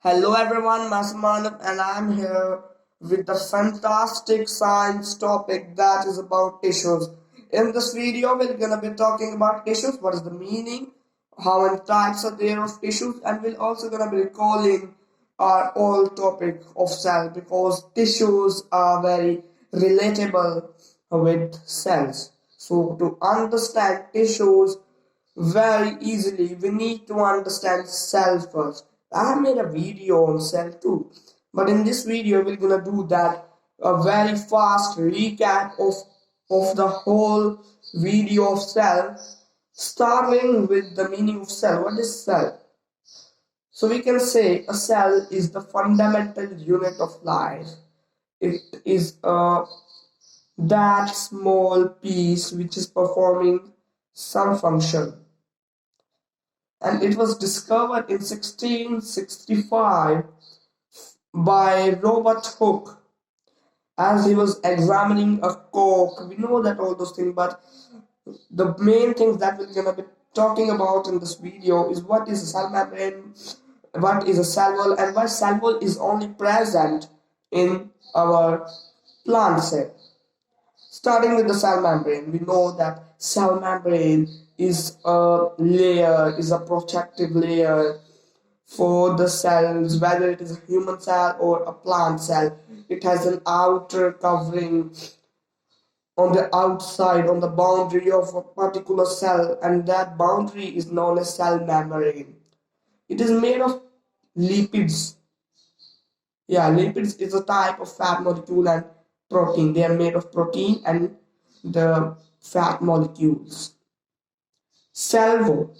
Hello everyone, Masmanav and I'm here with the fantastic science topic that is about tissues. In this video, we're gonna be talking about tissues, what is the meaning, how many types are there of tissues, and we're also gonna be recalling our old topic of cell because tissues are very relatable with cells. So to understand tissues very easily, we need to understand cell first. I have made a video on cell too, but in this video we're gonna do that a very fast recap of the whole video of cell, starting with the meaning of cell. What is cell? So we can say a cell is the fundamental unit of life. It is that small piece which is performing some function, and it was discovered in 1665 by Robert Hooke as he was examining a cork. We know that all those things, but the main things that we're gonna be talking about in this video is what is a cell membrane, what is a cell wall, and why cell wall is only present in our plant cell. Starting with the cell membrane, we know that cell membrane is a protective layer for the cells, whether it is a human cell or a plant cell. It has an outer covering on the outside, on the boundary of a particular cell, and that boundary is known as cell membrane. It is made of lipids. Yeah, lipids is a type of fat molecule and protein. They are made of protein and the fat molecules. Cell wall.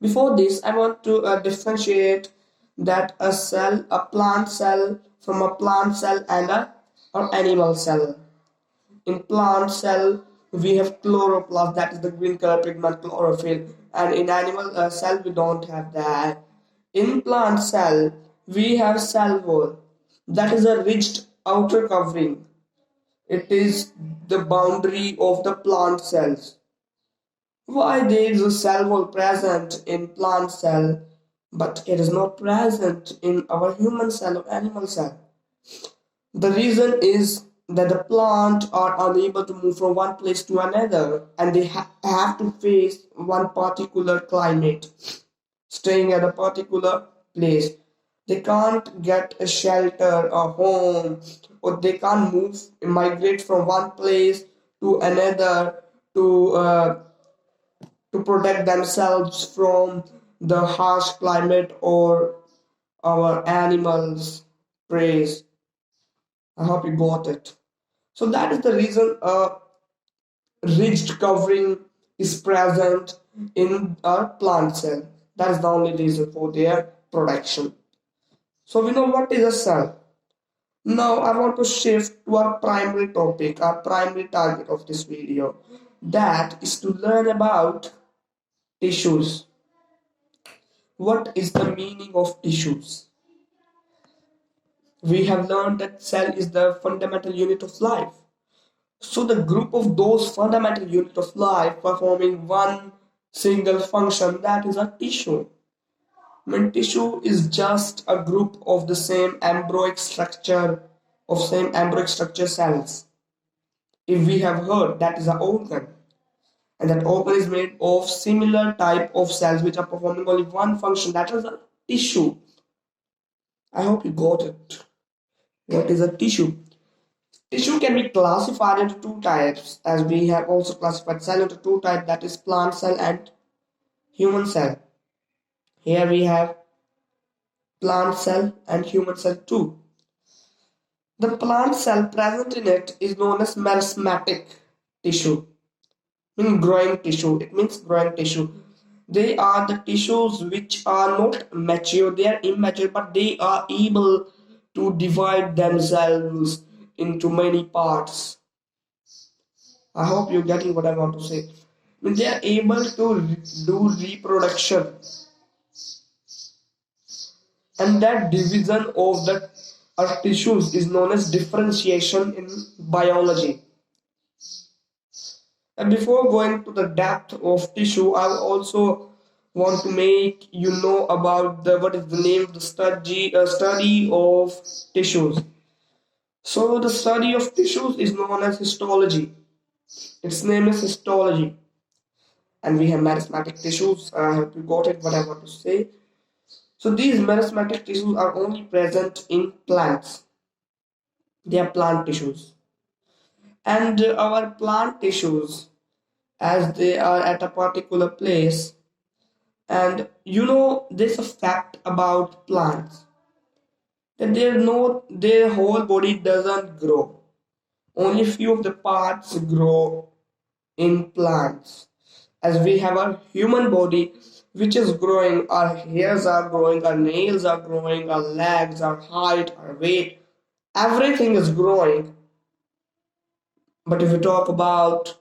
Before this, I want to differentiate that a cell, a plant cell, from a plant cell and a or animal cell. In plant cell, we have chloroplast, that is the green color pigment chlorophyll, and in animal cell we don't have that. In plant cell, we have cell wall, that is a ridged outer covering. It is the boundary of the plant cells. Why there is a cell wall present in plant cell, but it is not present in our human cell or animal cell? The reason is that the plant are unable to move from one place to another, and they have to face one particular climate, staying at a particular place. They can't get a shelter, a home, or they can't move, migrate from one place to another to protect themselves from the harsh climate or our animals' praise. I hope you got it. So that is the reason a ridged covering is present in our plant cell. That is the only reason for their protection. So we know what is a cell. Now I want to shift to our primary topic, our primary target of this video. That is to learn about tissues. What is the meaning of tissues? We have learned that cell is the fundamental unit of life. So the group of those fundamental units of life performing one single function, that is a tissue. I mean, tissue is just a group of the same embryonic structure cells. If we have heard, that is an organ, and that organ is made of similar type of cells which are performing only one function, that is a tissue. I hope you got it. What is a tissue? Tissue can be classified into two types, as we have also classified cell into two types, that is plant cell and human cell. Here we have plant cell and human cell too. The plant cell present in it is known as meristematic tissue, meaning growing tissue. It means growing tissue. They are the tissues which are not mature, they are immature, but they are able to divide themselves into many parts. I hope you're getting what I want to say. When they are able to do reproduction, and that division of the tissues is known as differentiation in biology. And before going to the depth of tissue, I will also want to make you know about the what is the name of the study of tissues. So the study of tissues is known as histology. Its name is histology. And we have meristematic tissues. I hope you got it what I want to say. So these meristematic tissues are only present in plants. They are plant tissues. And our plant tissues, as they are at a particular place, and there's a fact about plants that their whole body doesn't grow. Only few of the parts grow in plants. As we have a human body which is growing, our hairs are growing, our nails are growing, our legs, our height, our weight, everything is growing. But if we talk about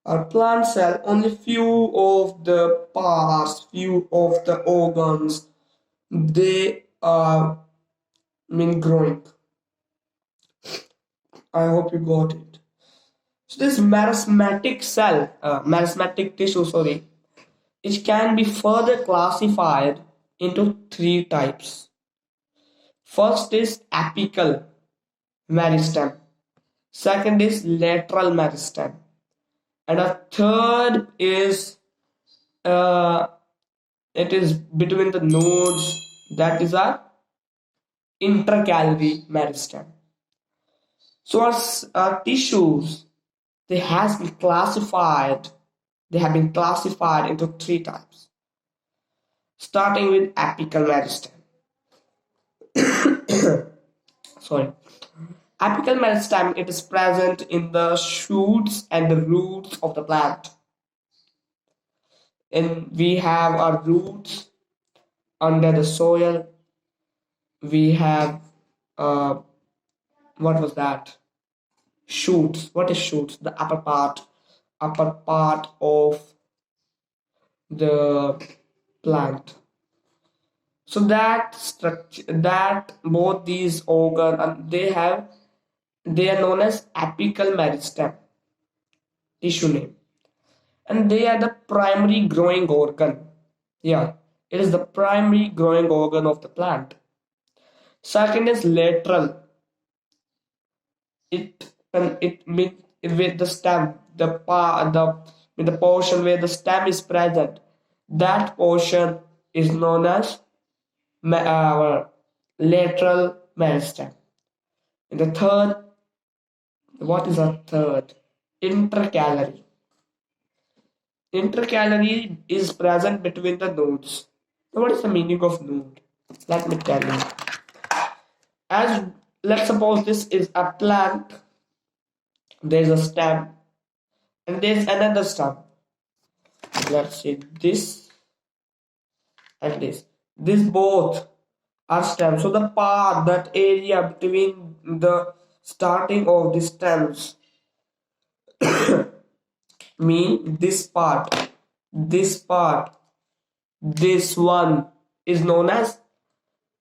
our plant cell, only few of the parts, few of the organs, they are growing. I hope you got it. So this meristematic tissue, sorry, it can be further classified into three types. First is apical meristem. Second is lateral meristem. And a third is it is between the nodes, that is our intercalary meristem. So our tissues, they have been classified into three types, starting with apical meristem. Sorry. Apical meristem, it is present in the shoots and the roots of the plant. And we have our roots under the soil. We have what was that? Shoots. What is shoots? The upper part of the plant. So that structure, that both these organs, they are known as apical meristem, tissue name, and they are the primary growing organ. Yeah, it is the primary growing organ of the plant. Second is lateral. It means with the stem, the portion where the stem is present. That portion is known as our lateral meristem. And the third, what is a third? Intercalary. Intercalary is present between the nodes. Now, what is the meaning of node? Let me tell you. As let's suppose this is a plant, there's a stem, and there's another stem. Let's say this and this. These both are stems. So the part, that area between the starting of the stems, mean this part, this one is known as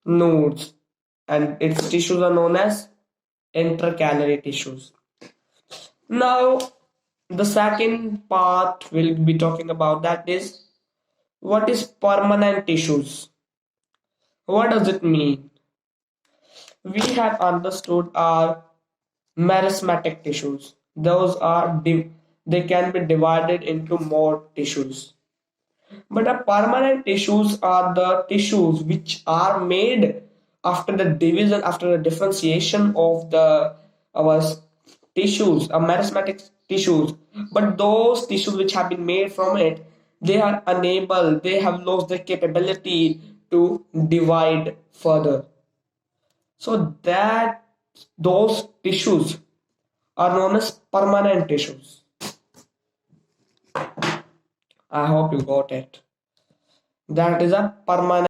nodes, and its tissues are known as intercalary tissues. Now, the second part we'll be talking about, that is what is permanent tissues. What does it mean? We have understood our meristematic tissues. Those are they can be divided into more tissues. But the permanent tissues are the tissues which are made after the division, after the differentiation of our tissues, our meristematic tissues. But those tissues which have been made from it, they are unable, they have lost the capability to divide further. So that those tissues are known as permanent tissues. I hope you got it. That is a permanent